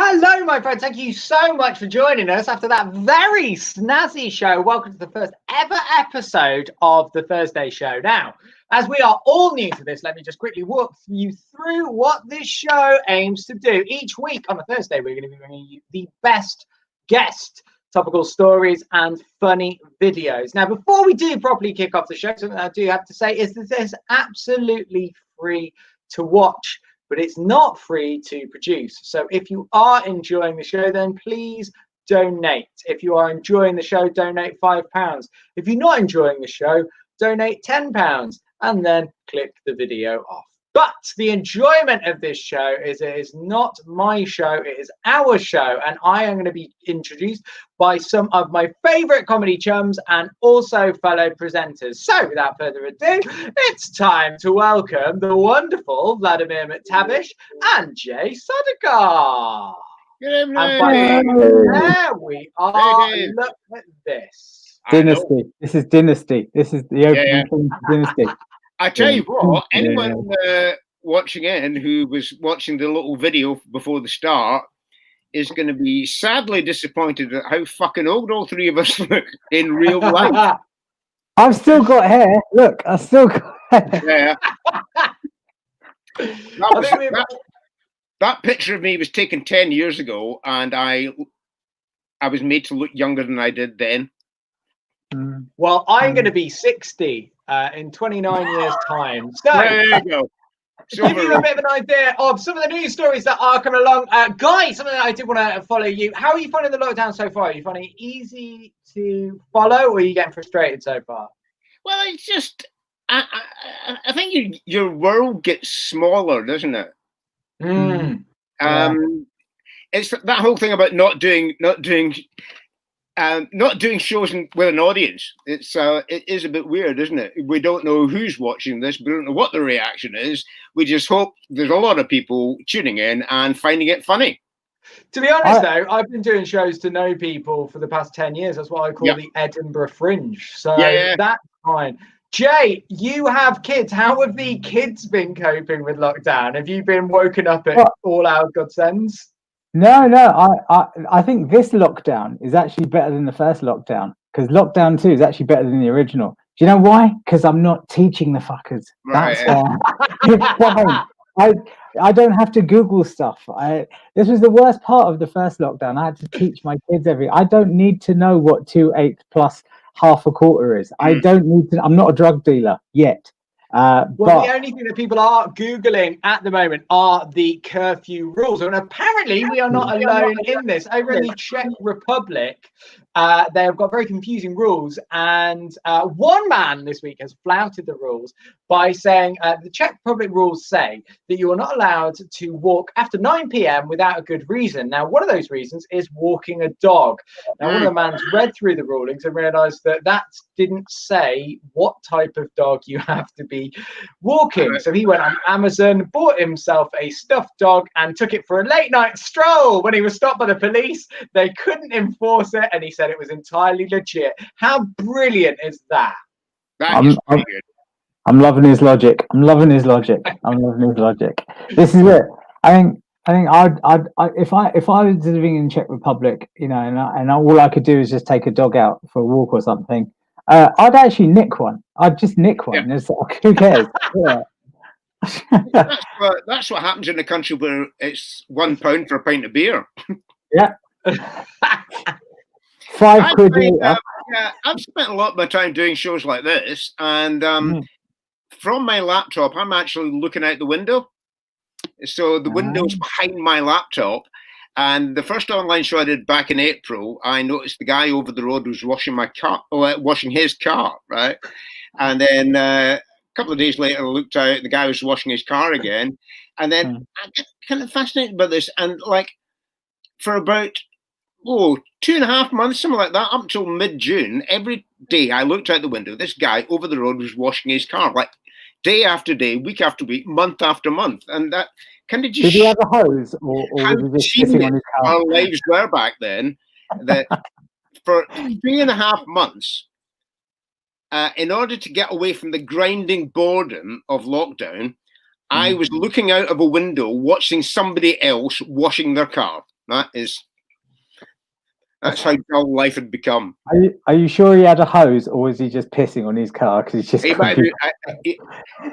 Hello, my friends. Thank you so much for joining us after that very snazzy show. Welcome to the first ever episode of the Thursday Show. Now, as we are all new to this, let me just quickly walk you through what this show aims to do. Each week on a Thursday, we're going to be bringing you the best guest topical stories and funny videos. Now, before we do properly kick off the show, something I do have to say is that this is absolutely free to watch, but it's not free to produce. So if you are enjoying the show, then please donate. If you are enjoying the show, donate £5. If you're not enjoying the show, donate £10 and then click the video off. But the enjoyment of this show is it is not my show, it is our show. And I am going to be introduced by some of my favorite comedy chums and also fellow presenters. So without further ado, it's time to welcome the wonderful Vladimir McTavish and Jay Sodikar. Good evening. There we are. Hey, look at this. Dynasty. This is Dynasty. This is the opening thing to Dynasty. I tell you what, anyone watching in who was watching the little video before the start is going to be sadly disappointed at how fucking old all three of us look in real life. I've still got hair. Look, I've still got hair. Yeah. That picture of me was taken 10 years ago, and I was made to look younger than I did then. Well, I'm going to be 60 in 29 years' time. So, there you go. To give you a bit of an idea of some of the news stories that are coming along. Guy, something that I did want to follow you. How are you finding the lockdown so far? Are you finding it easy to follow, or are you getting frustrated so far? Well, it's just, I think your world gets smaller, doesn't it? It's that whole thing about not doing shows with an audience. It is a bit weird, isn't it? We don't know who's watching this. We don't know what the reaction is. We just hope there's a lot of people tuning in and finding it funny. To be honest, though, I've been doing shows to know people for the past 10 years. That's what I call the Edinburgh Fringe. So that's fine. Jay, you have kids. How have the kids been coping with lockdown? Have you been woken up at all out godsends? No. I think this lockdown is actually better than the first lockdown, because lockdown 2 is actually better than the original. Do you know why? Because I'm not teaching the fuckers. Right. That's why. I don't have to Google stuff. This was the worst part of the first lockdown. I had to teach my kids I don't need to know what 2/8 plus half a quarter is. I don't need to. I'm not a drug dealer yet. Well, the only thing that people are Googling at the moment are the curfew rules. And apparently we are not alone in this. Over in the Czech Republic, they have got very confusing rules. And one man this week has flouted the rules by saying the Czech Republic rules say that you are not allowed to walk after 9 p.m. without a good reason. Now, one of those reasons is walking a dog. Now, one of the mans read through the rulings and realized that didn't say what type of dog you have to be walking. So he went on Amazon, bought himself a stuffed dog and took it for a late night stroll. When he was stopped by the police, they couldn't enforce it, and he said it was entirely legit. How brilliant is that? That is pretty good. I'm loving his logic. This is it. I think I'd if I was living in Czech Republic, and all I could do is just take a dog out for a walk or something, I'd actually nick one. I'd just nick one. Yeah. It's like, who cares? That's what happens in a country where it's £1 for a pint of beer. Yeah. £5 I've spent a lot of my time doing shows like this, and from my laptop, I'm actually looking out the window. So the window's behind my laptop. And the first online show I did back in April, I noticed the guy over the road was washing his car, right? And then a couple of days later, I looked out, the guy was washing his car again. And then I got kind of fascinated by this. And for about 2.5 months, something like that, up until mid-June, every day I looked out the window, this guy over the road was washing his car, day after day, week after week, month after month. And that kind of just... Did he have a hose? Or was he just sitting on his car? Our lives were back then, that for 3.5 months, in order to get away from the grinding boredom of lockdown, I was looking out of a window watching somebody else washing their car. That's how dull life had become. Are you sure he had a hose, or was he just pissing on his car? Because he's just. I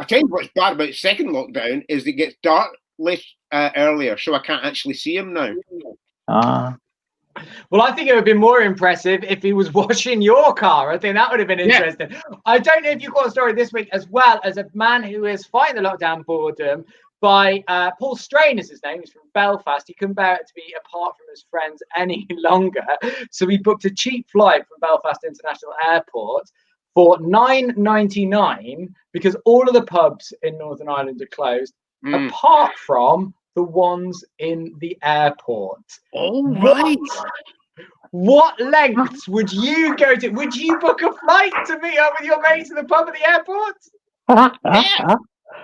tell you what's bad about second lockdown is it gets dark earlier, so I can't actually see him now. Well, I think it would be more impressive if he was washing your car. I think that would have been interesting. Yeah. I don't know if you got a story this week as well as a man who is fighting the lockdown boredom by Paul Strain is his name. He's from Belfast. He couldn't bear it to be apart from his friends any longer. So he booked a cheap flight from Belfast International Airport for $9.99 because all of the pubs in Northern Ireland are closed, apart from the ones in the airport. All right. What lengths would you go to? Would you book a flight to meet up with your mates at the pub at the airport?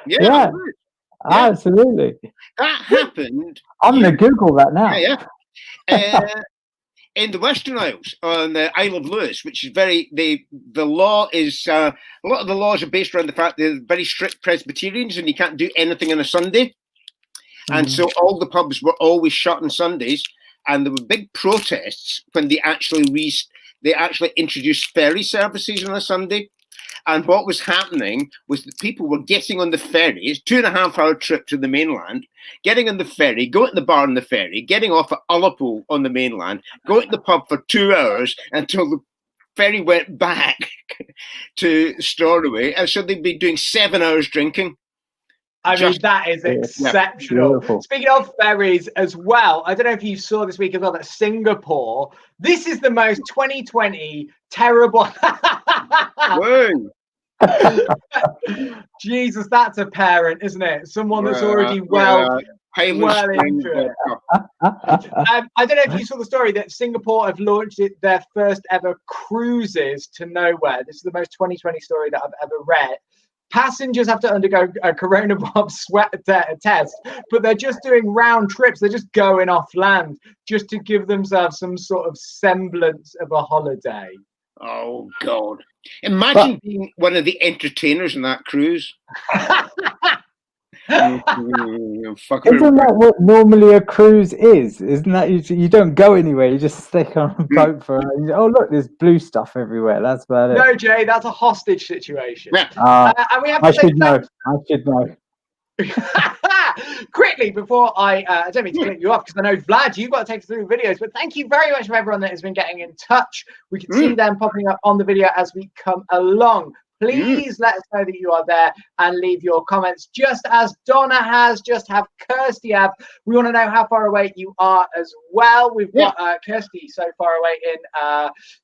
Yeah. Absolutely. That happened. I'm going to Google that now. In the Western Isles, on the Isle of Lewis, which is the law is a lot of the laws are based around the fact they're very strict Presbyterians and you can't do anything on a Sunday. And so all the pubs were always shut on Sundays, and there were big protests when they actually introduced ferry services on a Sunday. And what was happening was that people were getting on the ferries, 2.5-hour trip to the mainland, getting on the ferry, going to the bar on the ferry, getting off at Ullapool on the mainland, going to the pub for 2 hours until the ferry went back to Stornoway. And so they'd be doing 7 hours drinking. I mean, that is exceptional. Beautiful. Speaking of ferries as well, I don't know if you saw this week as well that Singapore, this is the most 2020 terrible. Jesus, that's a parent, isn't it? Someone that's already well into it. I don't know if you saw the story that Singapore have launched their first ever cruises to nowhere. This is the most 2020 story that I've ever read. Passengers have to undergo a coronavirus sweat test, but they're just doing round trips. They're just going off land just to give themselves some sort of semblance of a holiday. Oh, God. Imagine being one of the entertainers in that cruise. Isn't that what normally a cruise is? Isn't that you don't go anywhere, you just stay on a boat for oh look, there's blue stuff everywhere. That's about it. No, Jay, that's a hostage situation. Yeah. And we have to I should know. Quickly, before I don't mean to click you off because I know Vlad, you've got to take us through videos, but thank you very much for everyone that has been getting in touch. We can see them popping up on the video as we come along. Please let us know that you are there and leave your comments, just as Donna has, just have Kirsty have. We want to know how far away you are as well. We've got Kirsty so far away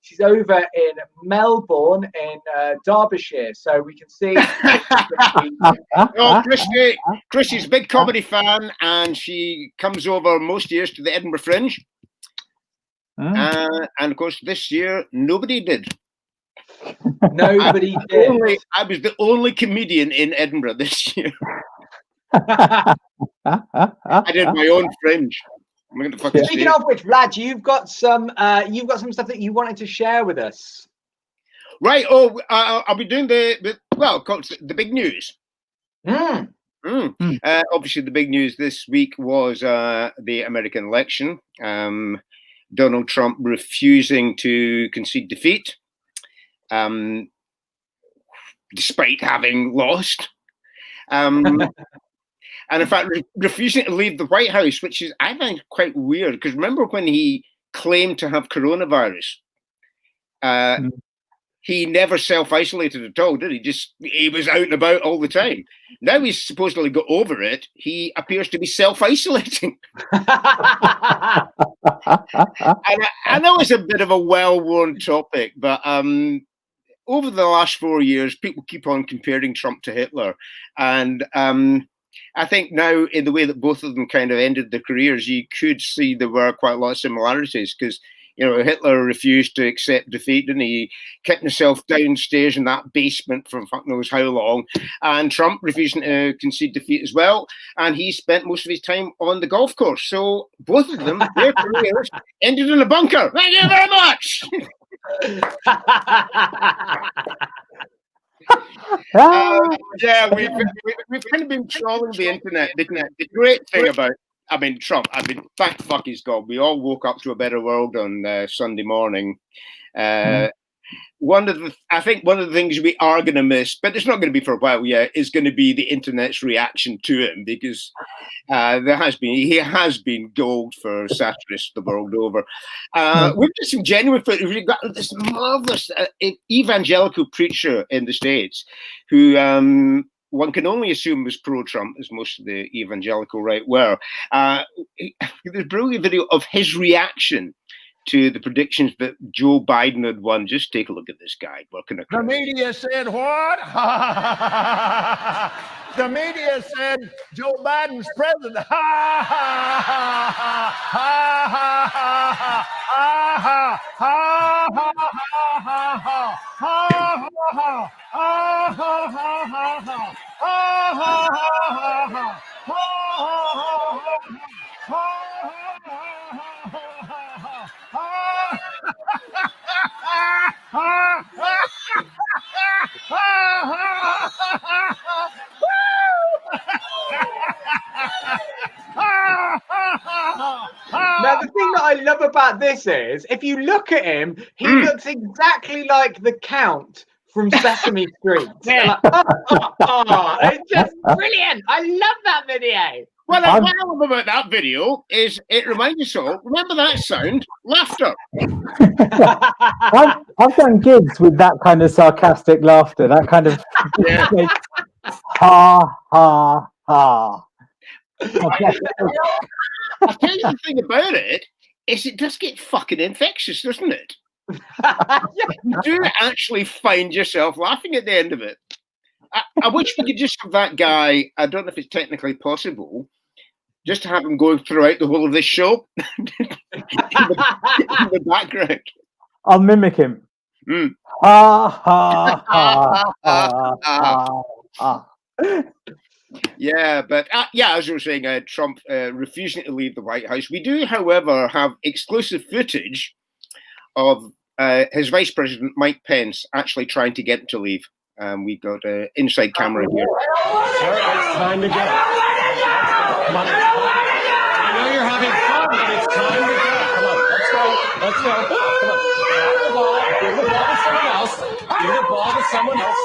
she's over in Melbourne in Derbyshire, so we can see. Christy's a big comedy fan, and she comes over most years to the Edinburgh Fringe. And of course, this year, nobody did. Nobody did. I was the only comedian in Edinburgh this year. I did my own Fringe. Speaking of which, Vlad, you've got some stuff that you wanted to share with us. Right. Oh, I'll be doing the big news. Obviously, the big news this week was the American election. Donald Trump refusing to concede defeat. Despite having lost, and in fact refusing to leave the White House, which is, I think, quite weird, because remember when he claimed to have coronavirus, he never self-isolated at all, did he? He was out and about all the time. Now he's supposedly got over it, he appears to be self-isolating. And I know it's a bit of a well-worn topic, but over the last 4 years, people keep on comparing Trump to Hitler. And I think now, in the way that both of them kind of ended their careers, you could see there were quite a lot of similarities, because, you know, Hitler refused to accept defeat, and he kept himself downstairs in that basement for fuck knows how long. And Trump refusing to concede defeat as well. And he spent most of his time on the golf course. So both of them, their careers ended in a bunker. Thank you very much. We've kind of been trolling the internet. The great thing about I mean, Trump. I mean, thank fuck he's gone. We all woke up to a better world on Sunday morning. I think one of the things we are going to miss, but it's not going to be for a while yet, is going to be the internet's reaction to him, because he has been gold for satirists the world over. We've got some genuine footage. We've got this marvelous evangelical preacher in the States who one can only assume was pro-Trump, as most of the evangelical right were. There's a brilliant video of his reaction to the predictions that Joe Biden had won. Just take a look at this guy working across. The media said what? The media said Joe Biden's president. Ha ha ha ha ha ha ha ha Now, the thing that I love about this is, if you look at him, he looks exactly like the Count from Sesame Street. It's just brilliant. I love that video. Well, what I love about that video is it reminds us all, remember that sound? Laughter. I've done gigs with that kind of sarcastic laughter, that kind of like, ha, ha, ha. I'll tell you the thing about it, is it does get fucking infectious, doesn't it? You do actually find yourself laughing at the end of it. I wish we could just have that guy, I don't know if it's technically possible, just to have him going throughout the whole of this show in the background. I'll mimic him. Ha, ha, ha, ha, ha. Yeah, but as you were saying, Trump refusing to leave the White House. We do, however, have exclusive footage of his Vice President, Mike Pence, actually trying to get him to leave. We've got an inside camera here. Sir, it's time to go. Come on. I know you're having fun, but it's time to go. Come on, let's go. Let's go. Come on. Give the ball to someone else. Give the ball to someone else.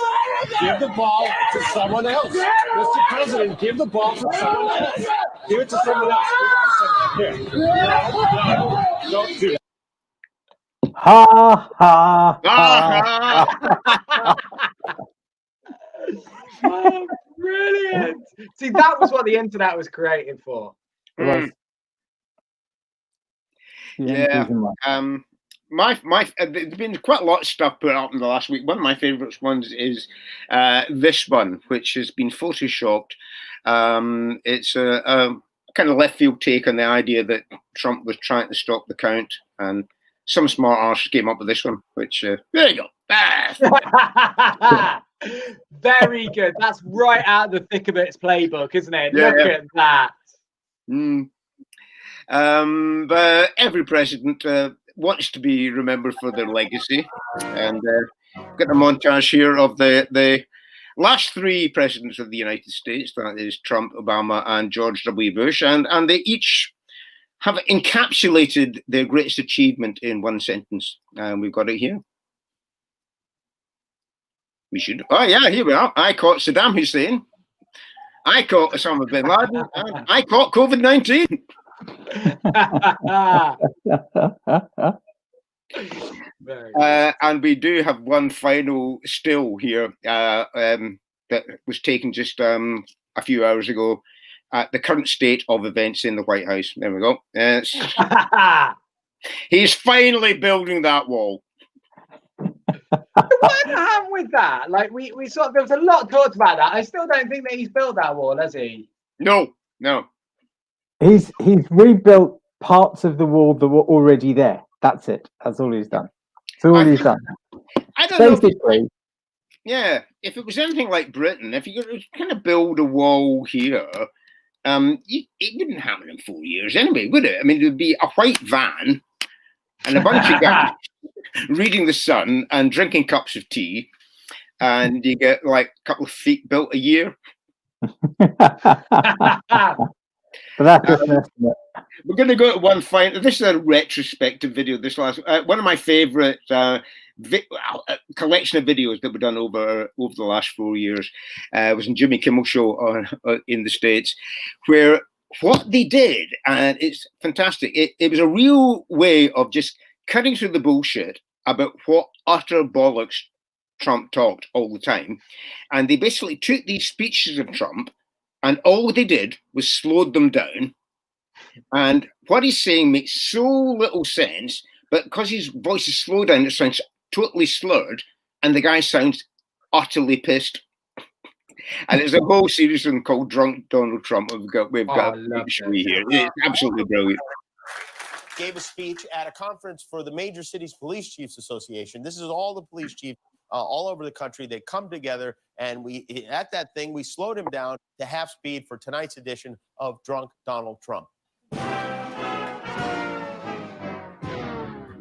Give the ball to someone else. Mr. President, give the ball to someone else. Give it to someone else. Here. No, don't do that. Ha, ha, ha. Oh, brilliant. See, that was what the internet was created for. Yeah. There's been quite a lot of stuff put up in the last week. One of my favourite ones is this one, which has been photoshopped. It's a kind of left field take on the idea that Trump was trying to stop the count, and some smart arse came up with this one, which there you go. Very good. That's right out of the thick of its playbook, isn't it? Look at that. But every president wants to be remembered for their legacy, and got a montage here of the last three presidents of the United States. That is Trump, Obama, and George W. Bush, and they each have encapsulated their greatest achievement in one sentence. And we've got it here. We should. Oh, yeah, here we are. I caught Saddam Hussein. I caught Osama bin Laden. And I caught COVID-19. And we do have one final still here that was taken just a few hours ago. The current state of events in the White House. There we go. He's finally building that wall. What happened with that? Like we sort of, there was a lot talked about that. I still don't think that he's built that wall, has he? No. He's rebuilt parts of the wall that were already there. That's it. That's all he's done. That's all he's done. I don't know. Basically, if it was anything like Britain, if you could kind of build a wall here, it wouldn't happen in 4 years anyway, would it? I mean, it would be a white van and a bunch of guys reading The Sun and drinking cups of tea, and you get like a couple of feet built a year. But that's just an estimate. We're going to go to one final. This is a retrospective video. This last one of my favourite collection of videos that were done over the last 4 years was in Jimmy Kimmel Show in the States, where what they did, and it's fantastic. It was a real way of just cutting through the bullshit about what utter bollocks Trump talked all the time, and they basically took these speeches of Trump, and all they did was slowed them down. And what he's saying makes so little sense, but because his voice is slowed down, it sounds totally slurred, and the guy sounds utterly pissed. And it's a whole series of them called Drunk Donald Trump. We've got a show here. It's absolutely brilliant. Gave a speech at a conference for the Major Cities Police Chiefs Association. This is all the police chiefs all over the country. They come together, and at that thing, we slowed him down to half speed for tonight's edition of Drunk Donald Trump.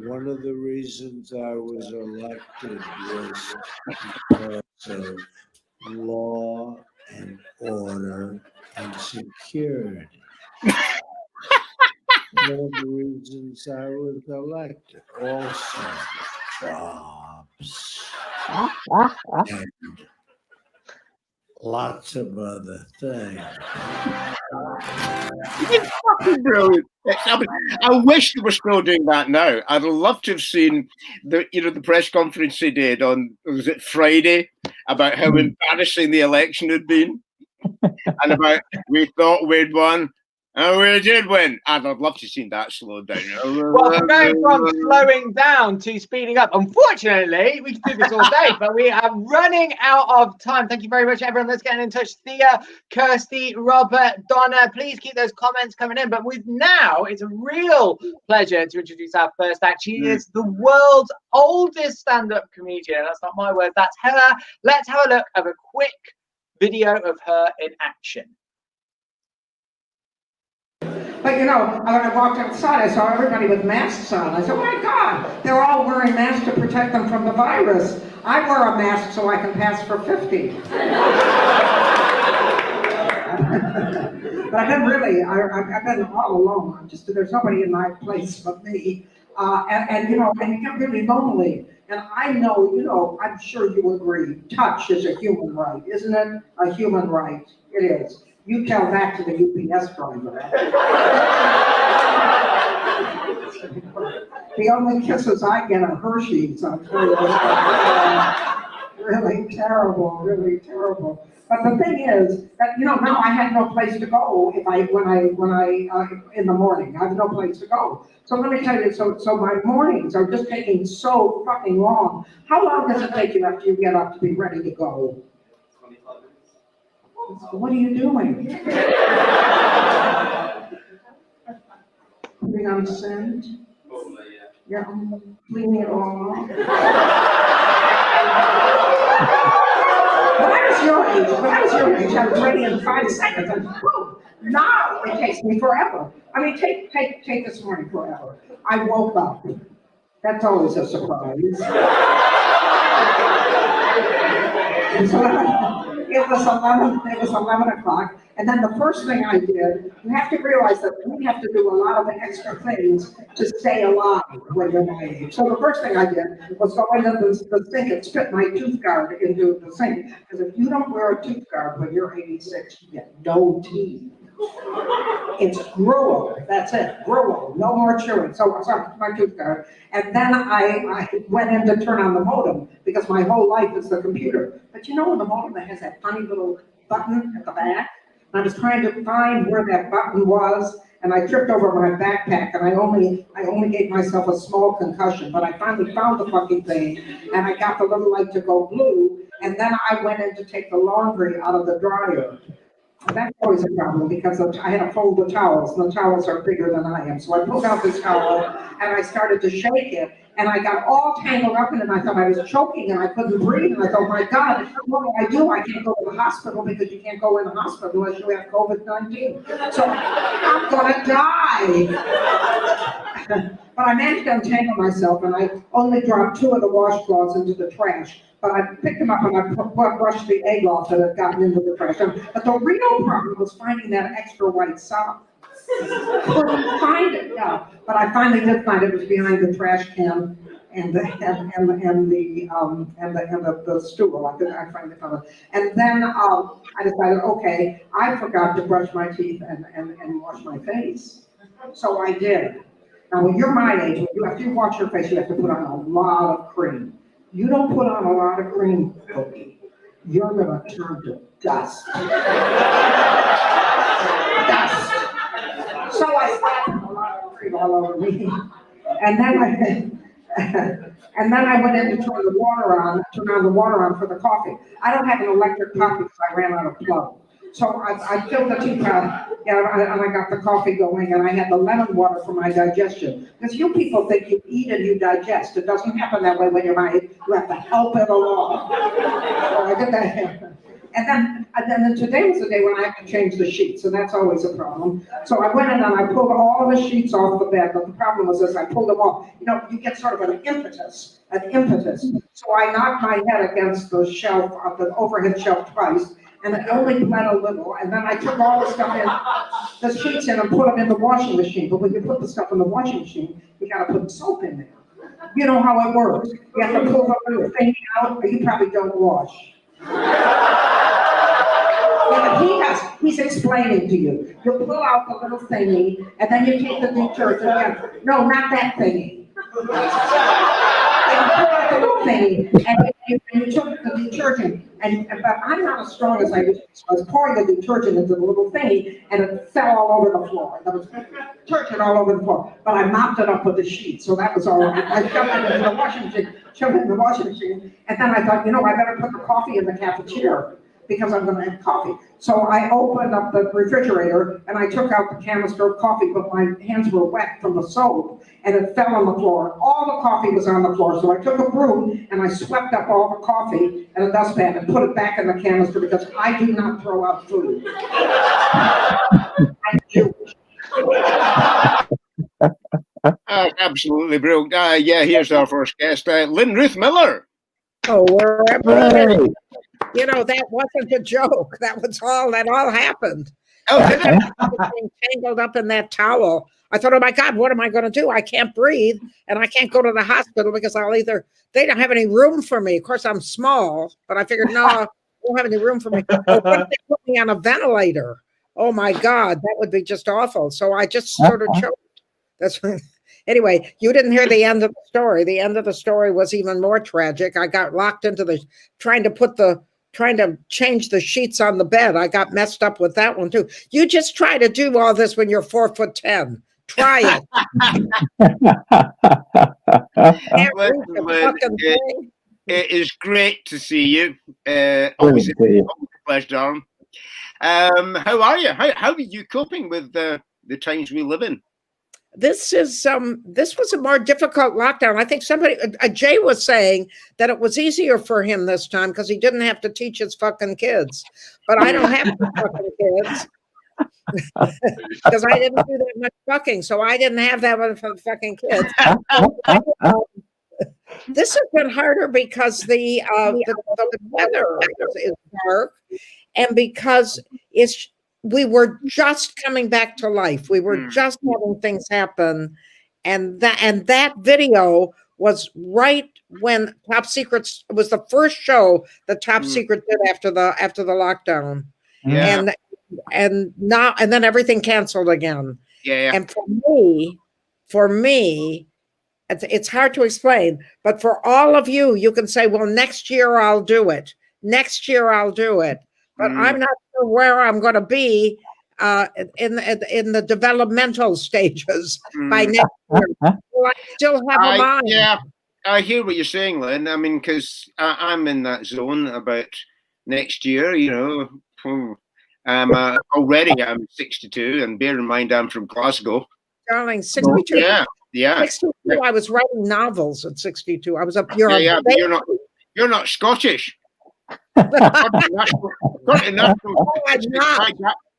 One of the reasons I was elected was because of law and order and security. One of the reasons I was elected, also jobs and lots of other things. It's fucking brilliant. I wish they were still doing that now. I'd love to have seen the press conference they did on, was it Friday, about how embarrassing the election had been, and about we thought we'd won. And we did win. And I'd love to have seen that slowed down. Well, we're going from slowing down to speeding up. Unfortunately, we could do this all day, but we are running out of time. Thank you very much, everyone that's getting in touch. Thea, Kirsty, Robert, Donna, please keep those comments coming in. But it's a real pleasure to introduce our first act. She is the world's oldest stand-up comedian. That's not my words, that's her. Let's have a look at a quick video of her in action. But when I walked outside, I saw everybody with masks on. I said, oh my God, they're all wearing masks to protect them from the virus. I wear a mask so I can pass for 50. But I've been all alone. There's nobody in my place but me. And you get really lonely. And I know, I'm sure you agree, touch is a human right, isn't it? A human right, it is. You tell that to the UPS driver. The only kisses I get are Hershey's. I'm really terrible, really terrible. But the thing is that now I had no place to go when I in the morning. I have no place to go. So let me tell you. So my mornings are just taking so fucking long. How long does it take you after you get up to be ready to go? What are you doing? Putting on scent? Yeah, cleaning it all off. When I was your age, I was ready in 5 seconds. And boom, now it takes me forever. I mean, take this morning forever. I woke up. That's always a surprise. It was 11 o'clock, and then the first thing I did, you have to realize that we have to do a lot of extra things to stay alive when you're my age. So the first thing I did was go into the sink and spit my tooth guard into the sink. Because if you don't wear a tooth guard when you're 86, you get no teeth. It's gruel, that's it, gruel, no more chewing. So my tooth guard. And then I went in to turn on the modem because my whole life is the computer. But in the modem that has that funny little button at the back? And I was trying to find where that button was, and I tripped over my backpack, and I only gave myself a small concussion, but I finally found the fucking thing, and I got the little light to go blue, and then I went in to take the laundry out of the dryer. And that's always a problem because I had to fold the towels, and the towels are bigger than I am. So I pulled out this towel, and I started to shake it, and I got all tangled up in it, and I thought I was choking, and I couldn't breathe, and I thought, my God, what do I do? I can't go to the hospital because you can't go in the hospital unless you have COVID-19. So I'm gonna die. But I managed to untangle myself, and I only dropped 2 of the washcloths into the trash. But I picked them up and I brushed the egg off that had gotten into the trash. But the real problem was finding that extra white sock. Couldn't find it, yeah. But I finally did find it. It was behind the trash can and the stool. I finally found it. And then I decided, okay, I forgot to brush my teeth and wash my face. So I did. Now, when you're my age, after you wash your face, you have to put on a lot of cream. You don't put on a lot of cream, Cookie, you're gonna turn to dust. Dust. So I slapped a lot of cream all over me. And then I went in to turn on the water on for the coffee. I don't have an electric coffee because I ran out of plug. So I filled the teapot, and I got the coffee going, and I had the lemon water for my digestion. Because you people think you eat and you digest. It doesn't happen that way when you're my age. You have to help it along. So I did that. And then today was the day when I have to change the sheets, and that's always a problem. So I went in and I pulled all the sheets off the bed, but the problem was as I pulled them off, you get sort of an impetus. So I knocked my head against the shelf, the overhead shelf twice, and it only bled a little. And then I took all the stuff the sheets in and put them in the washing machine. But when you put the stuff in the washing machine, you got to put soap in there. You know how it works. You have to pull the little thing out, or you probably don't wash. Yeah, he does. He's explaining to you. You pull out the little thingy, and then you take the detergent. No, not that thingy. You pull out the little thingy, and you took the detergent. But I'm not as strong as I used to be, so I was pouring the detergent into the little thingy, and it fell all over the floor. There was detergent all over the floor. But I mopped it up with the sheet, so that was all right. I shoved it in the washing machine, and then I thought, I better put the coffee in the cafeteria, because I'm going to have coffee. So I opened up the refrigerator and I took out the canister of coffee, but my hands were wet from the soap and it fell on the floor. All the coffee was on the floor. So I took a broom and I swept up all the coffee in a dustpan and put it back in the canister because I do not throw out food. I'm Jewish. Absolutely brilliant. Here's our first guest, Lynn Ruth Miller. Oh, wherever. That wasn't a joke. That all happened. Oh, did it? Being tangled up in that towel. I thought, oh my God, what am I going to do? I can't breathe and I can't go to the hospital because they don't have any room for me. Of course, I'm small, but I figured, no, they don't have any room for me. Oh, what if they put me on a ventilator? Oh my God, that would be just awful. So I just sort of choked. That's Anyway, you didn't hear the end of the story. The end of the story was even more tragic. I got locked into trying to change the sheets on the bed. I got messed up with that one too. You just try to do all this when you're 4'10". Try it. It is great to see you. Always a pleasure, darling. How are you? How are you coping with the times we live in? This was a more difficult lockdown. I think Jay was saying that it was easier for him this time because he didn't have to teach his fucking kids. But I don't have fucking kids because I didn't do that much fucking, so I didn't have that one for the fucking kids. This has been harder because the weather is dark, and because we were just coming back to life. We were just having things happen. And that video was right when Top Secret was the first show that Top Secret did after the lockdown. Yeah. And then everything canceled again. Yeah. And for me, it's hard to explain, but for all of you, you can say, well, next year I'll do it. Next year I'll do it. But I'm not sure where I'm going to be in the developmental stages by next year. Will I still have a mind? Yeah, I hear what you're saying, Lynn. I mean, because I'm in that zone about next year. Already I'm 62, and bear in mind I'm from Glasgow. Darling, 62. Yeah. 62. I was writing novels at 62. I was up. You're not Scottish.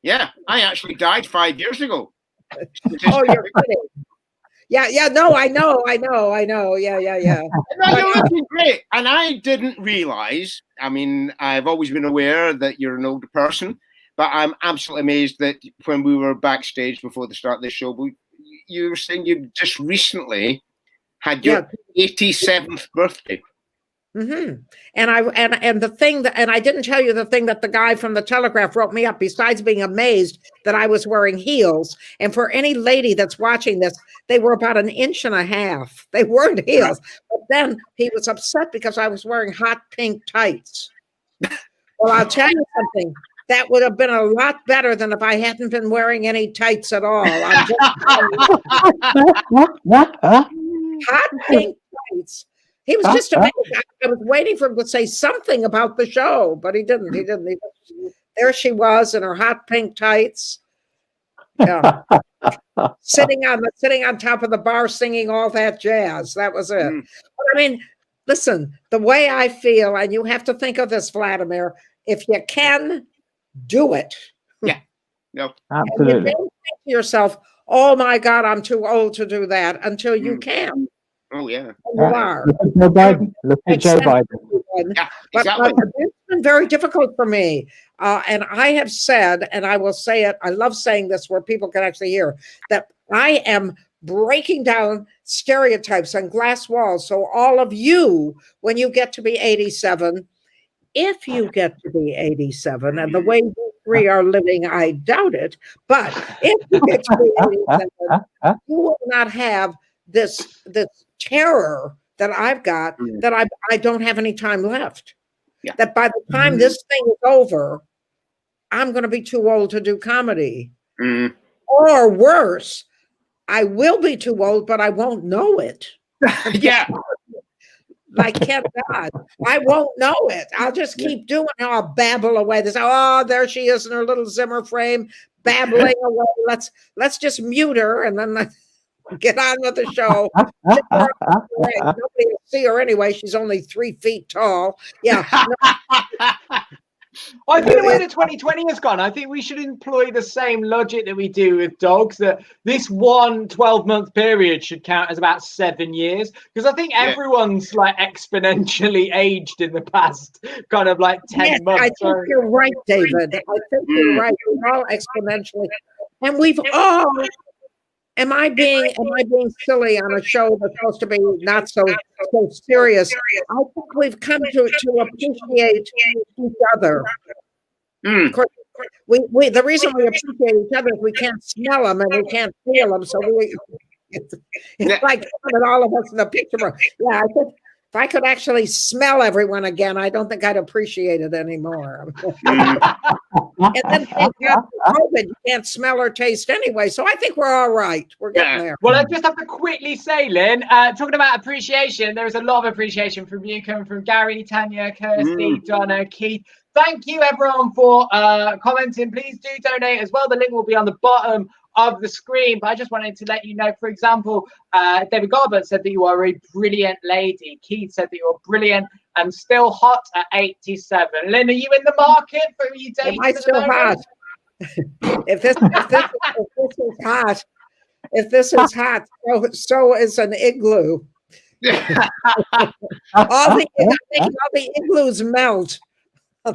Yeah, I actually died 5 years ago. Oh, you're kidding. Yeah. No, I know. Yeah. No, you're looking great. And I didn't realize, I mean, I've always been aware that you're an older person, but I'm absolutely amazed that when we were backstage before the start of the show, you were saying you just recently had your 87th birthday. Mm-hmm. And the thing that, and I didn't tell you the thing that the guy from the Telegraph wrote me up, besides being amazed that I was wearing heels. And for any lady that's watching this, they were about 1.5 inches. They weren't heels. But then he was upset because I was wearing hot pink tights. Well, I'll tell you something. That would have been a lot better than if I hadn't been wearing any tights at all. I'm just hot pink tights. He was just amazed. I was waiting for him to say something about the show, but he didn't. There she was in her hot pink tights, sitting on top of the bar, singing all that jazz. That was it. But I mean, listen, the way I feel, and you have to think of this, Vladimir. If you can, do it. Yeah. No. Absolutely. And you don't think to yourself, "Oh my God, I'm too old to do that," until you can. Oh yeah. You are. Look at Joe Biden. Look at Joe Biden. Yeah, But exactly. it's been very difficult for me. And I have said, and I will say it, I love saying this where people can actually hear, that I am breaking down stereotypes and glass walls. So all of you, when you get to be 87, if you get to be 87, and the way you three are living, I doubt it, but if you get to be 87, you will not have this terror that I've got, that I don't have any time left. Yeah. That by the time this thing is over, I'm going to be too old to do comedy. Or worse, I will be too old, but I won't know it. Yeah. Like Ken Dodd, I won't know it. I'll just keep doing it. I'll babble away. This, oh, there she is in her little Zimmer frame, babbling away. Let's just mute her and then let's get on with the show. Nobody will see her anyway. She's only 3 feet tall. Yeah. I think the way that 2020 has gone, I think we should employ the same logic that we do with dogs, that this 12-month period should count as about 7 years, because I think everyone's like exponentially aged in the past kind of like 10 months. I think you're right, David. I think you're right. We're all exponentially, and we've all. Am I being silly on a show that's supposed to be not so serious? I think we've come to appreciate each other. Of course, we the reason we appreciate each other is we can't smell them and we can't feel them. So it's like all of us in the picture. Yeah, I think if I could actually smell everyone again, I don't think I'd appreciate it anymore. And then COVID, you can't smell or taste anyway. So I think we're all right. We're getting there. Well, I just have to quickly say, Lynn, talking about appreciation, there is a lot of appreciation from you, coming from Gary, Tanya, Kirsty, Donna, Keith. Thank you, everyone, for commenting. Please do donate as well. The link will be on the bottom of the screen. But I just wanted to let you know, for example, David Garbett said that you are a brilliant lady. Keith said that you're brilliant and still hot at 87. Lynn, are you in the market for you dating? Am I still hot? If this is hot, so is an igloo. all the igloos melt. I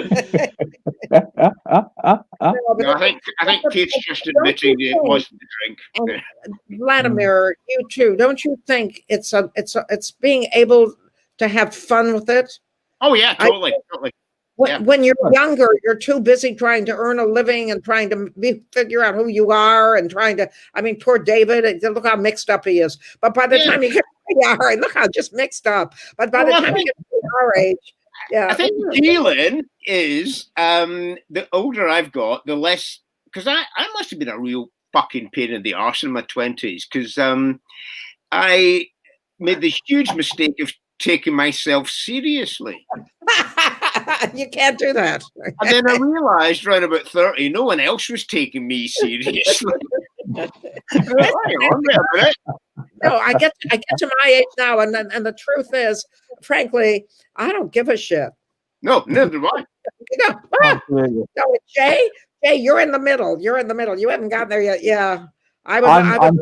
think Keith's just admitting it wasn't the drink. Vladimir, you too. Don't you think it's being able to have fun with it? Oh yeah, totally. When you're younger, you're too busy trying to earn a living and trying to figure out who you are and trying to. I mean, poor David. Look how mixed up he is. But by the time you get look how just mixed up. But by the time you get to our age. Yeah, I think feeling is the older I've got, the less, because I must have been a real fucking pain in the arse in my 20s, because I made the huge mistake of taking myself seriously. You can't do that. And then I realised around about 30, no one else was taking me seriously. No, I get to my age now, and the truth is, frankly, I don't give a shit. No, neither do I. No, Jay, you're in the middle. You're in the middle. You haven't gotten there yet. Yeah, I'm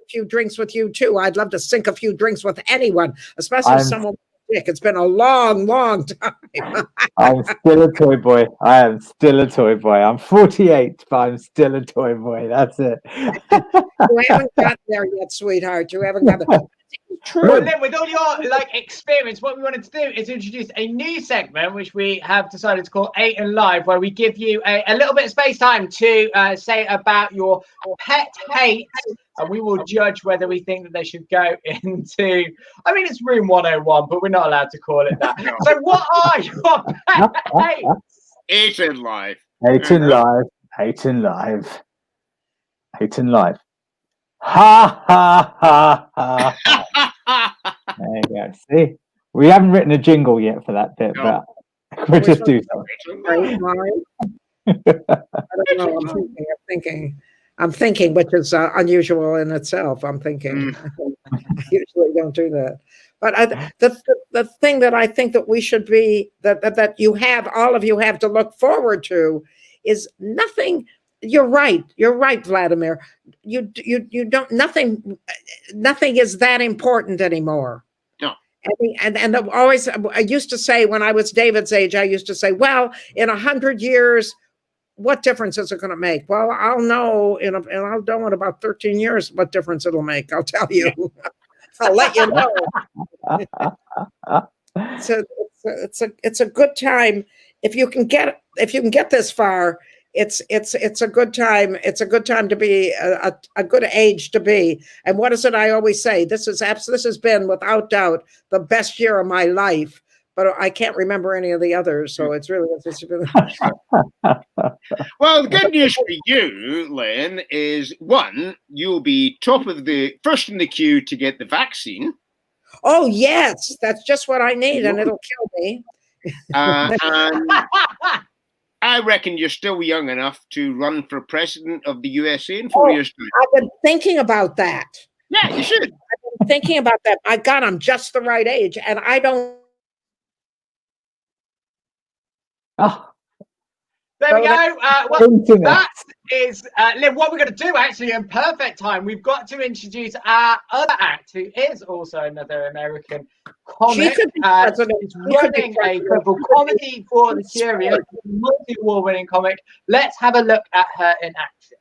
a few drinks with you too. I'd love to sink a few drinks with anyone, especially someone with a dick. It's been a long, long time. I'm still a toy boy. I am still a toy boy. I'm 48, but I'm still a toy boy. That's it. You haven't gotten there yet, sweetheart. You haven't got there. True. Well, Lynn, with all your experience, what we wanted to do is introduce a new segment, which we have decided to call Aiton Live, where we give you a little bit of space time to say about your pet hates, and we will judge whether we think that they should go into. I mean, it's room 101, but we're not allowed to call it that. So, what are your pet hates? Aiton Live. Aiton Live. Aiton Live. Aiton Live. Ha ha ha ha. There you go. See, we haven't written a jingle yet for that bit, but we'll just do something. I don't know. I'm thinking, which is unusual in itself. I'm thinking. I usually don't do that. But the thing that I think that we should be that you have, all of you have to look forward to is nothing. You're right, Vladimir. You don't, nothing is that important anymore. No. And always, I used to say when I was David's age, I used to say, well, in 100 years, what difference is it going to make? Well, I'll know and I'll know in about 13 years what difference it'll make. I'll tell you. I'll let you know. So it's a good time if you can get this far. It's a good time. It's a good time to be a good age to be. And what is it I always say? This has been without doubt the best year of my life. But I can't remember any of the others, so it's really. Well, the good news for you, Lynn, is one, you'll be first in the queue to get the vaccine. Oh yes, that's just what I need, and it'll kill me. And I reckon you're still young enough to run for president of the USA in 4 years' time. I've been thinking about that. Yeah, you should. I've been thinking about that. My God, I'm just the right age, and I don't. Oh. There we go. That is, Lynn, what we're going to do actually in perfect time. We've got to introduce our other act, who is also another American comic. He's running a global comedy for the curious, multi-award winning comic. Let's have a look at her in action.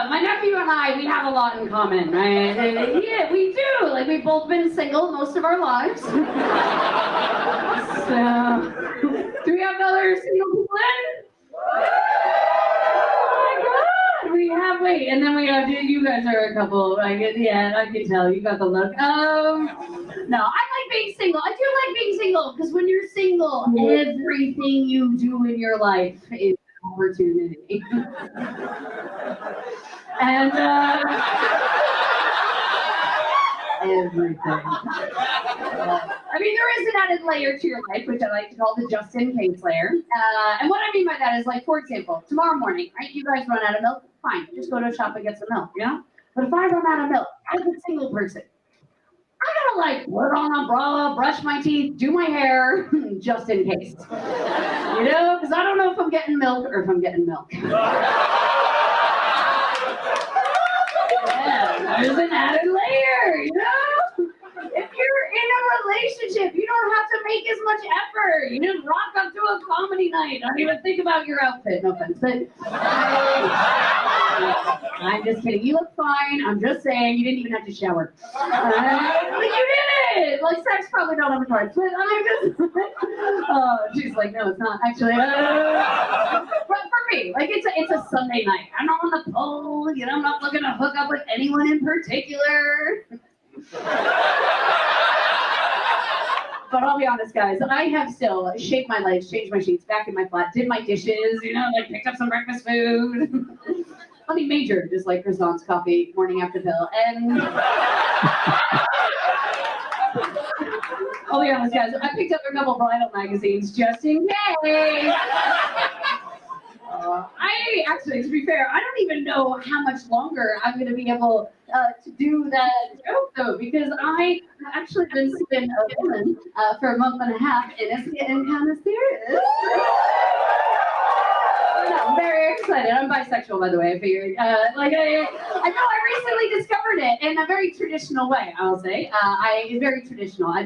My nephew and I, we have a lot in common, right? Yeah, we do. Like, we've both been single most of our lives. So, do we have other single people in? Oh my God, we have. Wait, and then we have. You guys are a couple. Yeah, I can tell. You got the look. No, I like being single. I do like being single because when you're single, everything you do in your life is opportunity. And everything. I mean, there is an added layer to your life, which I like to call the just in case layer. And what I mean by that is, like, for example, tomorrow morning, right? You guys run out of milk, fine, just go to a shop and get some milk, you know? But if I run out of milk, as a single person, I gotta, like, put on a bra, brush my teeth, do my hair, just in case. You know, because I don't know if I'm getting milk or if I'm getting milk. Yeah, there's an added layer, you know? If you're in a relationship, you don't have to make as much effort. You just rock up to a comedy night. Don't even think about your outfit. No offense, but I'm just kidding. You look fine. I'm just saying you didn't even have to shower. But you did it. Like, sex probably don't have a choice. But I'm just. Oh, she's like, no, it's not actually. But for me, like, it's a Sunday night. I'm not on the pole. You know, I'm not looking to hook up with anyone in particular. But I'll be honest, guys, I have still shaped my legs, changed my sheets, back in my flat, did my dishes, you know, like picked up some breakfast food. Nothing major, just like croissants, coffee, morning after pill, and I'll be honest, guys, I picked up a couple bridal magazines just in case. I actually, to be fair, I don't even know how much longer I'm going to be able to do that joke, though, because I actually been seeing a woman for a month and a half, and it's getting kind of serious. bisexual, by the way. I figured, I know I recently discovered it in a very traditional way. I'll say, very traditional. I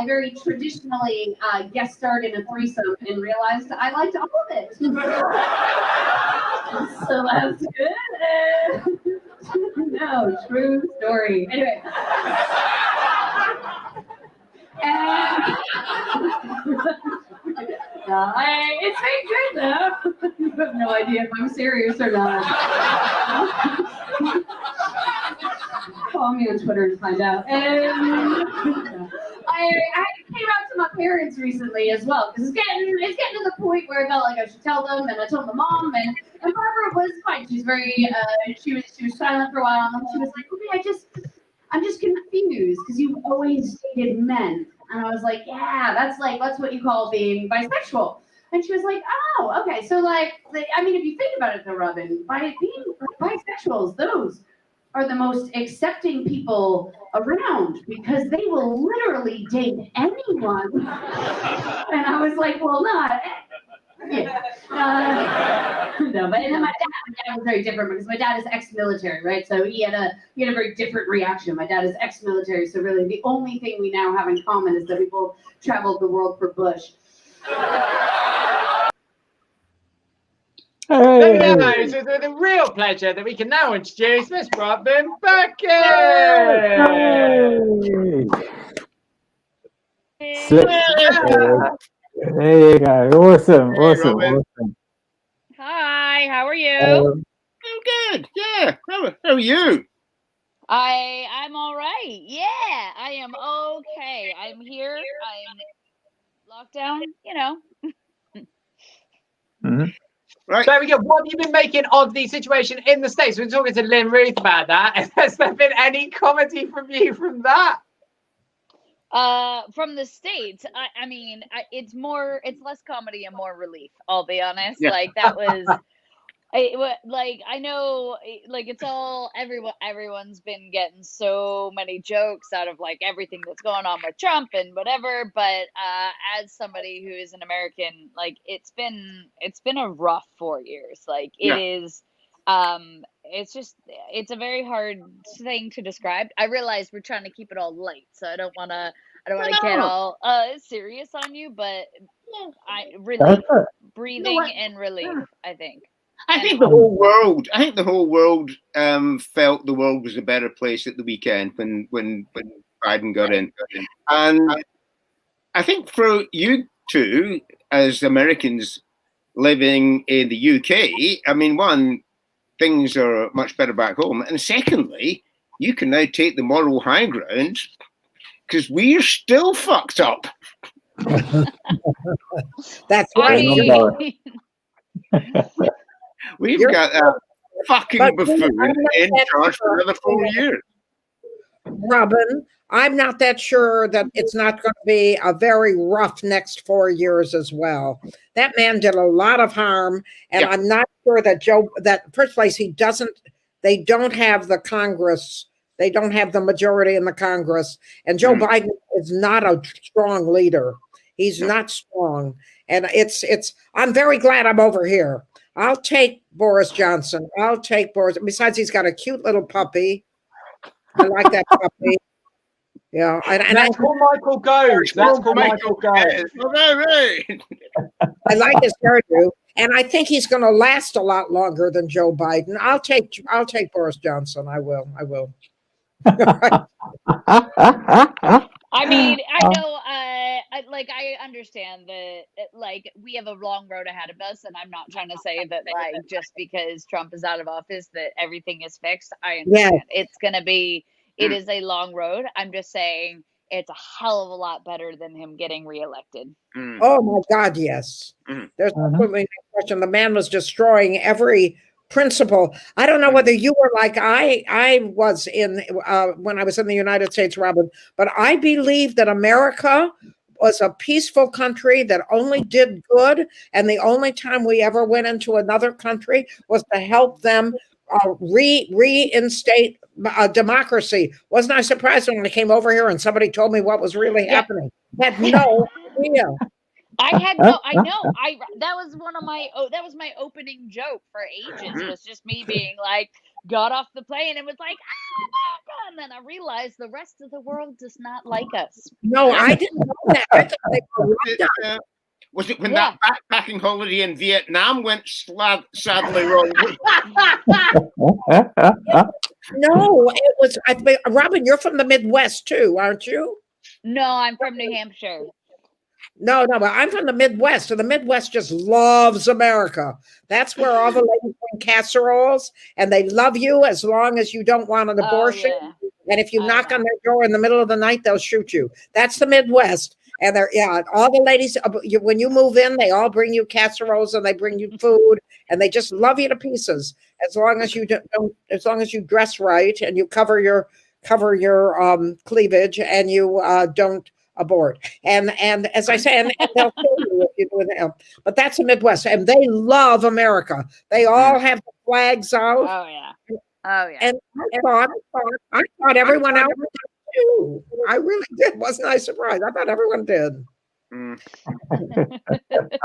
very traditionally guest starred in a threesome and realized I liked all of it. So that's good. No, true story. Anyway. It's very good though. You have no idea if I'm serious or not. Call me on Twitter to find out. I came out to my parents recently as well because it's getting to the point where I felt like I should tell them, and I told my mom, and Barbara was fine. She's very she was silent for a while, and she was like, "Okay, I'm just confused because you've always dated men." And I was like, "Yeah, that's what you call being bisexual." And she was like, "Oh, okay. So if you think about it though, Robin, by being bisexuals, those are the most accepting people around because they will literally date anyone." And I was like, "Well, not." Yeah. No, but and then my dad was very different because my dad is ex-military, right? So he had a very different reaction. My dad is ex-military, so really the only thing we now have in common is that we both traveled the world for Bush. There we go. So it's a real pleasure that we can now introduce Miss Robin Beckett. There you go. Awesome. Hi, how are you? I'm good. Yeah. How are you? I'm all right. Yeah, I am okay. I'm here. I'm lockdown, Mhm. Right. There we go. What have you been making of the situation in the States? We're talking to Lynn Ruth about that. Has there been any comedy from you from that? From the States, it's less comedy and more relief. I'll be honest. Yeah. That was, I know, it's all everyone's been getting so many jokes out of everything that's going on with Trump and whatever. But as somebody who is an American, it's been a rough 4 years. It is. It's a very hard thing to describe. I realize we're trying to keep it all light, so I don't want to get all serious on you, but breathing and relief, I think. I think the whole world felt the world was a better place at the weekend when Biden got in, and I think for you two as Americans living in the UK, one, things are much better back home, and secondly, you can now take the moral high ground because we're still fucked up. That's right. We've got a fucking buffoon in charge for another 4 years. Robin, I'm not that sure that it's not going to be a very rough next 4 years as well. That man did a lot of harm, and I'm not sure that first place, they don't have the Congress. They don't have the majority in the Congress. And Joe Biden is not a strong leader. He's not strong. And I'm very glad I'm over here. I'll take Boris Johnson. Besides, he's got a cute little puppy. I like that puppy. Yeah. That's called Michael Gove. That's called Michael Gove. I like his hairdo. And I think he's going to last a lot longer than Joe Biden. I'll take Boris Johnson. I will. I know, I understand that, we have a long road ahead of us, and I'm not trying to say that, just because Trump is out of office, that everything is fixed. I understand. It is a long road. I'm just saying it's a hell of a lot better than him getting reelected. Oh, my God, yes. There's absolutely no question. The man was destroying every principle. I don't know whether you were like I was when I was in the United States, Robin, but I believe that America was a peaceful country that only did good, and the only time we ever went into another country was to help them reinstate democracy. Wasn't I surprised when I came over here and somebody told me what was really happening? I had no idea. I know. That was that was my opening joke for ages. Was just me being like, got off the plane and was like, ah, and then I realized the rest of the world does not like us. No, I didn't know that. I thought they were Was it when that backpacking holiday in Vietnam went sadly wrong? No, it was. Robin, you're from the Midwest too, aren't you? No, I'm from New Hampshire. No, but I'm from the Midwest, and the Midwest just loves America. That's where all the ladies bring casseroles, and they love you as long as you don't want an abortion. Yeah. And if you knock on their door in the middle of the night, they'll shoot you. That's the Midwest. And all the ladies, when you move in, they all bring you casseroles and they bring you food, and they just love you to pieces as long as you as long as you dress right and you cover your cleavage and you don't abort. And as I say, and they'll kill you if you do it. But that's the Midwest, and they love America. They all have the flags out. Oh yeah. And I thought everyone else did too. I really did. Wasn't I surprised? I thought everyone did.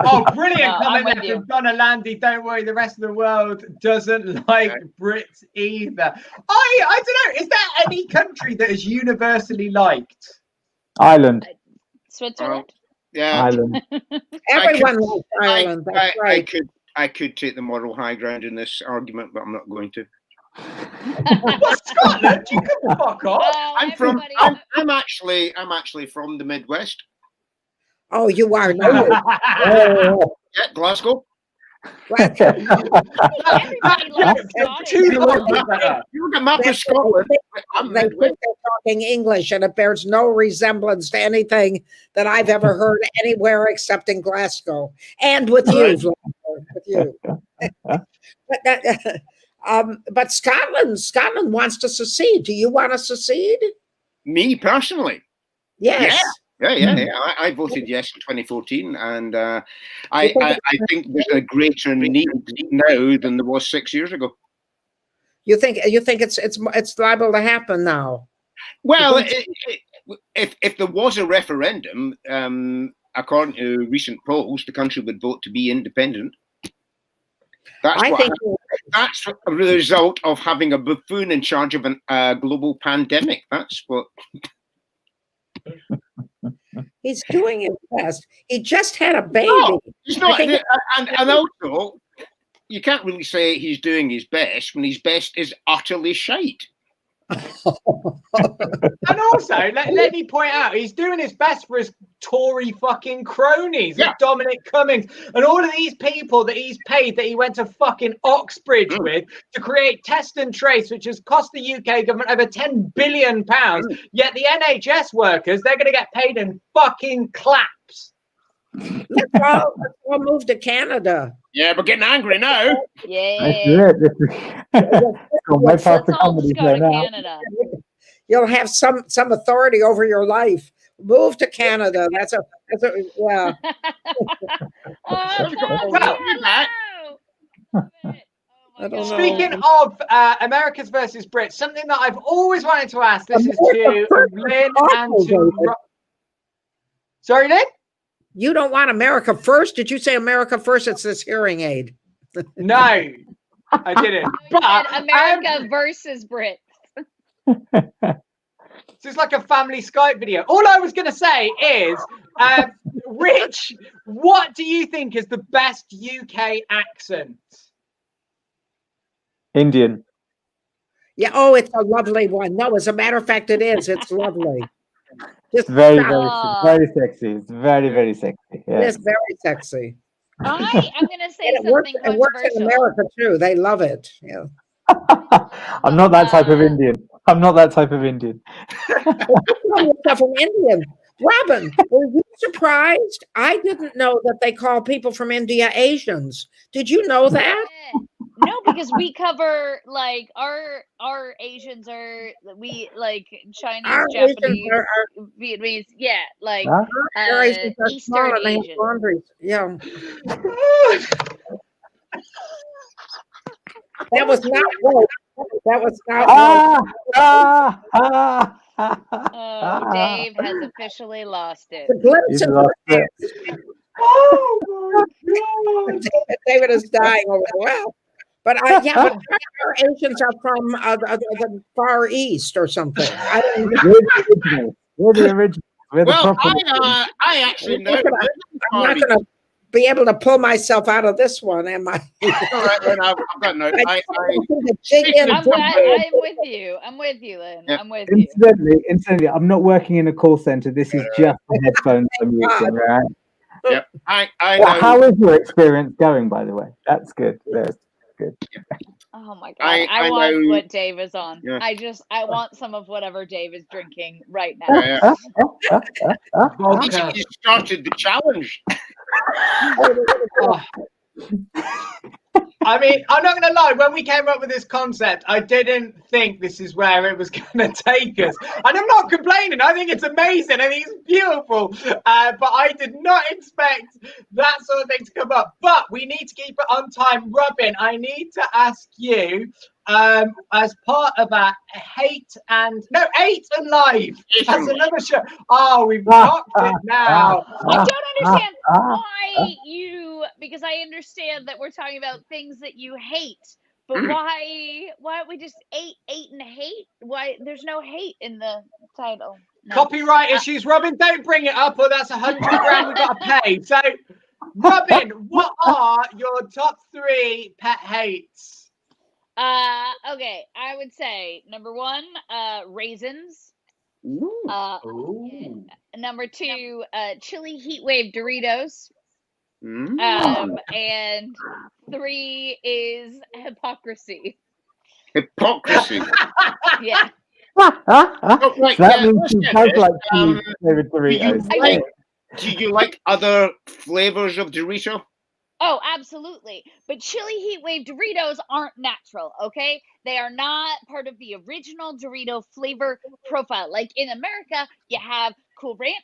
Oh, brilliant comment with there you. from Donna Landy. Don't worry, the rest of the world doesn't like Brits either. I don't know. Is there any country that is universally liked? Ireland. Switzerland. Yeah, Ireland. Everyone loves Ireland. That's right. I could take the moral high ground in this argument, but I'm not going to. What, Scotland? You can fuck off. Oh, I'm actually from the Midwest. Oh, you are. No, Yeah, Glasgow. Everybody loves Scottish. Too long. You look at map of Scotland. I'm They think Midwest. they're talking English, and it bears no resemblance to anything that I've ever heard anywhere except in Glasgow and with you, Vladimir, with you. But Scotland wants to secede. Do you want to secede? Me personally. Yes. Yeah. I voted yes in 2014, and I think there's a greater need now than there was 6 years ago. You think it's liable to happen now? Well, if there was a referendum, according to recent polls, the country would vote to be independent. That's a result of having a buffoon in charge of a global pandemic. That's what. He's doing his best. He just had a baby. No, he's not. And also, you can't really say he's doing his best when his best is utterly shite. And also, let me point out, he's doing his best for his Tory fucking cronies, like Dominic Cummings, and all of these people that he's paid, that he went to fucking Oxbridge with to create Test and Trace, which has cost the UK government over £10 billion. Yet the NHS workers, they're going to get paid in fucking claps. Let's all move to Canada. Yeah, we're getting angry now. Yeah. Let's all just go to Canada. You'll have some authority over your life. Move to Canada. That's a yeah. Speaking of Americans versus Brits, something that I've always wanted to ask. This is to Lynn and to. Sorry, Lynn? You don't want America first? Did you say America first? It's this hearing aid. No, I didn't. But America versus Brits. This is like a family Skype video. All I was going to say is, Rich, what do you think is the best UK accent? Indian. Yeah. Oh, it's a lovely one. No, as a matter of fact, it is. It's lovely. Just very sexy. It's very, very sexy. Yeah. It's very sexy. I'm going to say something it works in America too. They love it. Yeah. I'm not that type of Indian. I'm not that type of Indian. From Indian. Robin, were you surprised? I didn't know that they call people from India Asians. Did you know that? No, because we cover like our Asians are like Chinese, Japanese, Vietnamese, like Eastern Asian. Yeah. That was not woke. That was not woke. Dave has officially lost it. The glimpse of the past. Oh my God. David is dying over the well. But but our Asians are from the Far East or something. I don't know. We're the original. We're the Well, proper. I actually know. I'm not going to be able to pull myself out of this one, am I? All right, then I've got no. I'm with you. I'm with you, Lynn. Yeah. I'm with you. Incidentally, I'm not working in a call center. This is just the headphones I'm using, right? Yep. I Well, know. how is your experience going, by the way? That's good. That's good. Oh my God. I I want know- what Dave is on. Yeah. I want some of whatever Dave is drinking right now. Yeah. You started the challenge. I mean, I'm not going to lie. When we came up with this concept, I didn't think this is where it was going to take us. And I'm not complaining. I think it's amazing. I think it's beautiful. But I did not expect that sort of thing to come up. But we need to keep it on time. Robin, I need to ask you, as part of our Eight and Live. That's another show. Oh, we've knocked it now. I don't understand why you, because I understand that we're talking about things that you hate, but why don't we just eight and hate? Why there's no hate in the title? No. Copyright issues, Robin. Don't bring it up, or that's 100 grand we got to pay. So, Robin, what are your top 3 pet hates? Okay, I would say number 1, raisins. Number 2, chili heat wave Doritos. And 3 is hypocrisy. Hypocrisy. Yeah. Oh, right, So that yeah, means let's you get both this. like cheese flavored Doritos. Do you like other flavors of Dorito? Oh, absolutely. But chili heat wave Doritos aren't natural, okay? They are not part of the original Dorito flavor profile. Like in America, you have Cool Ranch,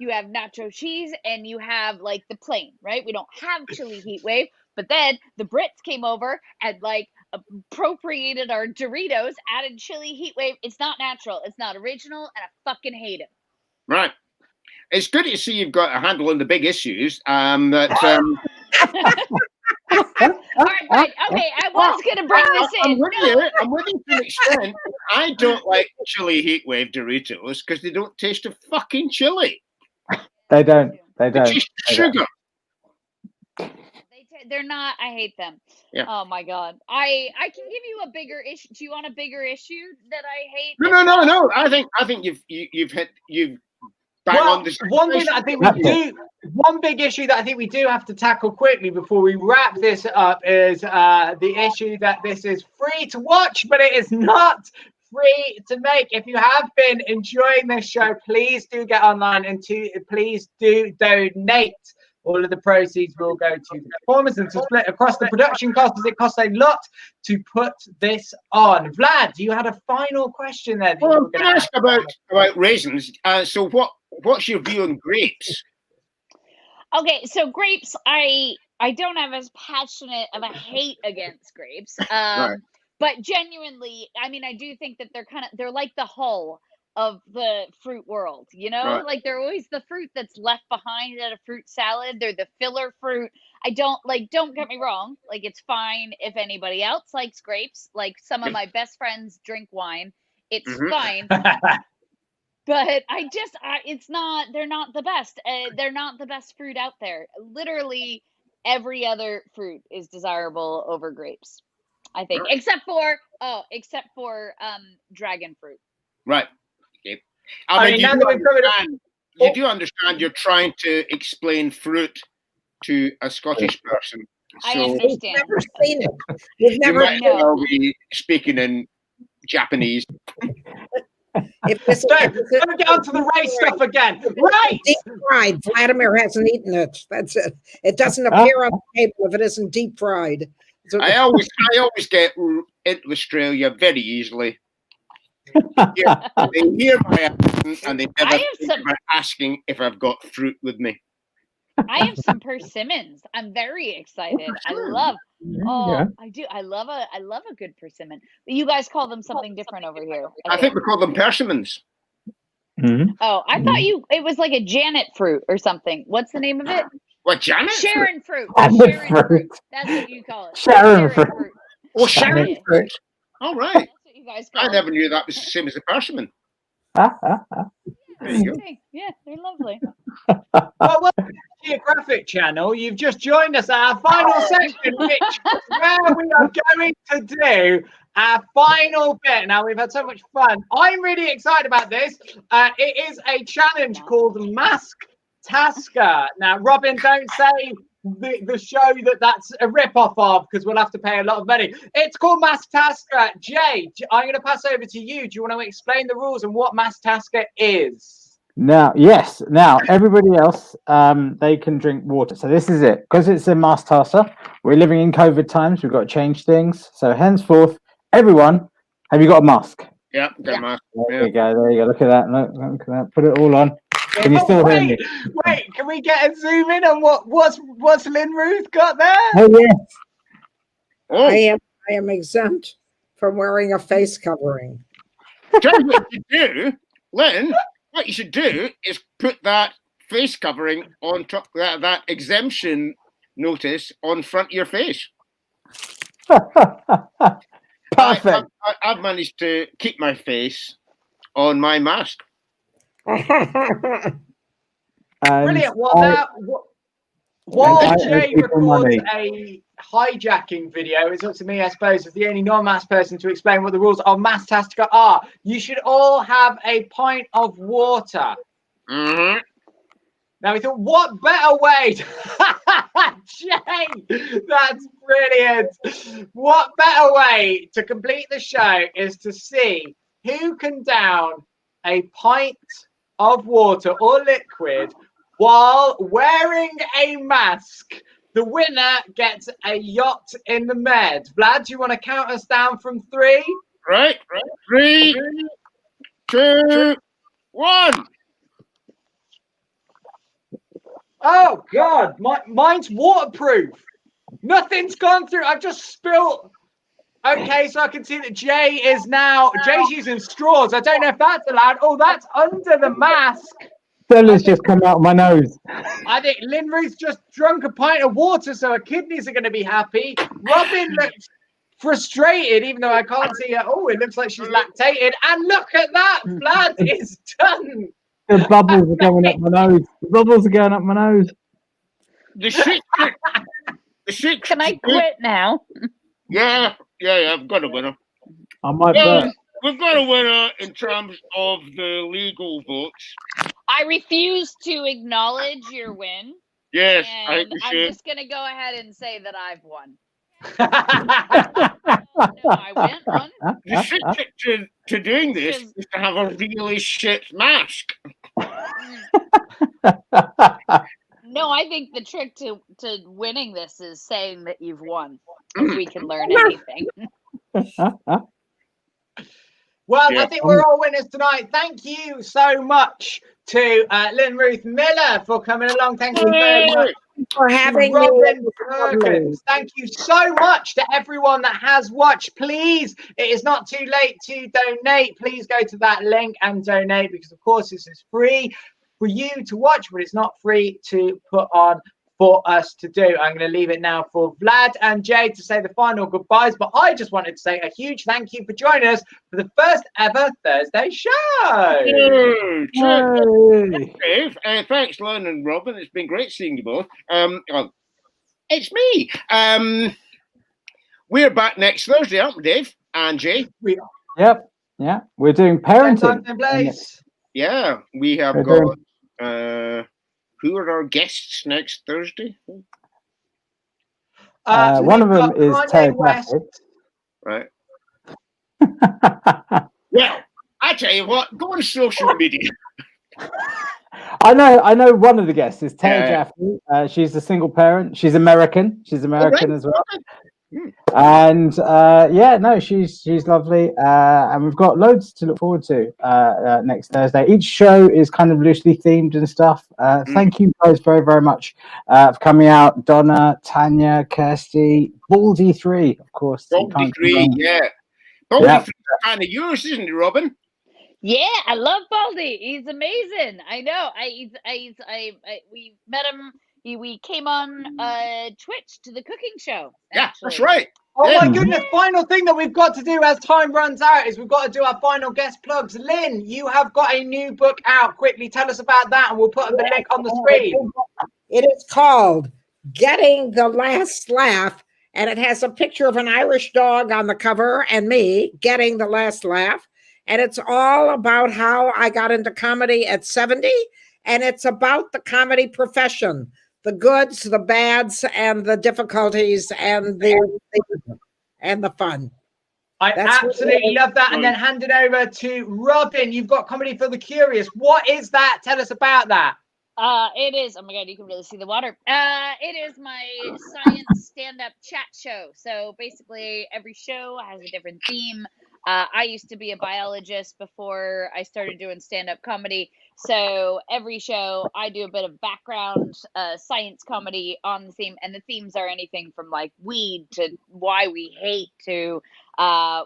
you have nacho cheese, and you have like the plain, right? We don't have chili heat wave, but then the Brits came over and like appropriated our Doritos, added chili heat wave. It's not natural. It's not original, and I fucking hate it. Right. It's good to see you've got a handle on the big issues. All right, fine. Okay, I was going to bring this in. I'm with you to an extent. I don't like chili heat wave Doritos because they don't taste of fucking chili. They don't. They They don't. taste They sugar. don't. They're not. I hate them. Yeah. Oh my God. I can give you a bigger issue. Do you want a bigger issue that I hate? No. I think you've bang on this. One thing that I think we do, one big issue that I think we do have to tackle quickly before we wrap this up is the issue that this is free to watch, but it is not free to make. If you have been enjoying this show, please do get online and please do donate. All of the proceeds will go to the performers and to split across the production costs, as it costs a lot to put this on. Vlad, you had a final question there. Well, I'm going to ask about raisins. So what's your view on grapes? Okay, so grapes, I don't have as passionate of a hate against grapes. Right. But genuinely, I mean, I do think that they're like the hull of the fruit world, you know? Right. Like they're always the fruit that's left behind at a fruit salad. They're the filler fruit. Don't get me wrong. Like it's fine if anybody else likes grapes. Like some of my best friends drink wine. It's fine. But they're not the best. They're not the best fruit out there. Literally every other fruit is desirable over grapes, I think, except for dragon fruit. Right. Okay. I mean, you do understand you're trying to explain fruit to a Scottish person. I So understand. You've never seen it. You've you never might well be speaking in Japanese. If this, Don't get onto the race stuff again. Right. deep fried, Vladimir hasn't eaten it. That's it. It doesn't appear on the table if it isn't deep fried. So, I always get into Australia very easily. They hear my accent and they never think about asking if I've got fruit with me. I have some persimmons. I'm very excited. I love. I do. I love a good persimmon. But you guys call them something different over here. I think we call them persimmons. Oh, I thought it was like a Janet fruit or something. What's the name of it? What, Janet? Sharon fruit. Sharon Sharon fruit. fruit. That's what you call it. Sharon fruit. Oh, Sharon Yeah. fruit. All right. That's what you guys call I it. never knew that was the same as a persimmon. There you go. Yeah, they're lovely. Well, welcome to the Geographic Channel. You've just joined us at our final section, which is where we are going to do our final bit. Now, we've had so much fun. I'm really excited about this. It is a challenge called Mask Tasker. Now, Robin, don't say the show that's a rip-off of, because we'll have to pay a lot of money. It's called Mask Tasker. Jay, I'm going to pass over to you. Do you want to explain the rules and what Mask Tasker is? Now, yes. Now, everybody else, they can drink water. So this is it. Because it's a mask tasker, we're living in COVID times. We've got to change things. So henceforth, everyone, have you got a mask? Yeah, got a mask. There you go. There you go. Look at that. Look at that. Put it all on. Can you still hear me? Wait, can we get a zoom in on what's Lynn Ruth got there? Oh, yes. Oh, I am exempt from wearing a face covering. tell you what you do, Lynn. What you should do is put that face covering on top, that exemption notice on front of your face. Perfect. I've managed to keep my face on my mask. And Brilliant. Well, while Jay records a hijacking video, it's up to me, I suppose, as the only non-mask person, to explain what the rules of Mask Tasker are. You should all have a pint of water. Mm-hmm. Now we thought, what better way Jay, that's brilliant. What better way to complete the show is to see who can down a pint of water or liquid while wearing a mask. The winner gets a yacht in the Med. Vlad, do you want to count us down from 3? Right. 3, 2, 1. Oh God, mine's waterproof. Nothing's gone through. I've just spilled. Okay, so I can see that Jay is now. Jay's using straws. I don't know if that's allowed. Oh, that's under the mask. Stella's just come out of my nose. I think Lynn Ruth's just drunk a pint of water, so her kidneys are going to be happy. Robin looks frustrated, even though I can't see her. Oh, it looks like she's lactated. And look at that, Vlad is done. The bubbles are going up my nose. The bubbles are going up my nose. The shit. Can I quit now? Yeah. I've got a winner. I might burp. We've got a winner in terms of the legal votes. I refuse to acknowledge your win. Yes, And I I'm should. just going to go ahead and say that I've won. No, I won. The shit trick to doing this is to have a really shit mask. No, I think the trick to winning this is saying that you've won. If we can learn anything. Well, Yeah. I think we're all winners tonight. Thank you so much to Lynn Ruth Miller for coming along. Thank you very much. For having me. Robin Perkins. Thank you so much to everyone that has watched. Please, it is not too late to donate. Please go to that link and donate, because of course this is free for you to watch, but it's not free to put on for us to do. I'm going to leave it now for Vlad and Jay to say the final goodbyes, but I just wanted to say a huge thank you for joining us for the first ever Thursday show. Dave, thanks, Lynn and Robin. It's been great seeing you both. It's me. We're back next Thursday, aren't we, Dave and Jay? We are. Yep. Yeah. We're doing parenting. Yeah, we have got. Who are our guests next Thursday? One of them is Terry West. Right. Well, I tell you what, go on social media. I know one of the guests is Terry Jaffe. She's a single parent. She's American. She's American as well. And she's lovely. And we've got loads to look forward to next Thursday. Each show is kind of loosely themed and stuff. Thank you guys very, very much for coming out. Donna, Tanya, Kirsty, Baldy3, of course. Baldy3, yeah. Baldy3 is a fan of yours, isn't he, Robin? Yeah, I love Baldy. He's amazing. I know. We met him, we came on Twitch to the cooking show. Yeah, that's actually. right. Oh Yeah. my goodness, final thing that we've got to do as time runs out is we've got to do our final guest plugs. Lynn, you have got a new book out. Quickly tell us about that and we'll put the link on the screen. It is called Getting the Last Laugh, and it has a picture of an Irish dog on the cover and me getting the last laugh. And it's all about how I got into comedy at 70, and it's about the comedy profession, the goods, the bads, and the difficulties, and the fun. I absolutely love that. And then hand it over to Robin. You've got Comedy for the Curious. What is that? Tell us about that. It is. Oh my God, you can really see the water. It is my science stand-up chat show. So basically, every show has a different theme. I used to be a biologist before I started doing stand-up comedy. So every show, I do a bit of background science comedy on the theme, and the themes are anything from like weed to why we hate to.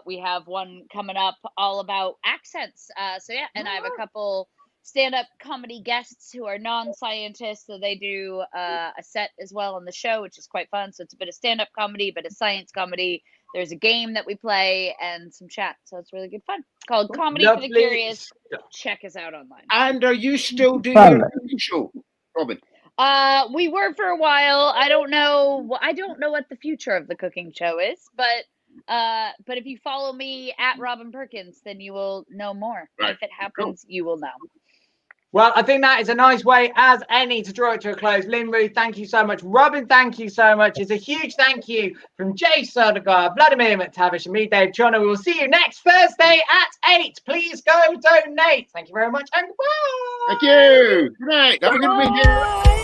We have one coming up all about accents. So yeah, and I have a couple stand-up comedy guests who are non-scientists, so they do a set as well on the show, which is quite fun. So it's a bit of stand-up comedy, a bit of science comedy. There's a game that we play and some chat, so it's really good fun. It's called Comedy for the Curious. Check us out online. And are you still doing your cooking show, Robin? We were for a while. I don't know what the future of the cooking show is, but if you follow me at Robin Perkins, then you will know more. Right. If it happens, you will know. Well, I think that is a nice way as any to draw it to a close. Lynn Ruth, thank you so much. Robin, thank you so much. It's a huge thank you from Jay Sodergaard, Vladimir McTavish, and me, Dave Chona. We will see you next Thursday at 8. Please go donate. Thank you very much and goodbye. Thank you. Good night. Have a good weekend.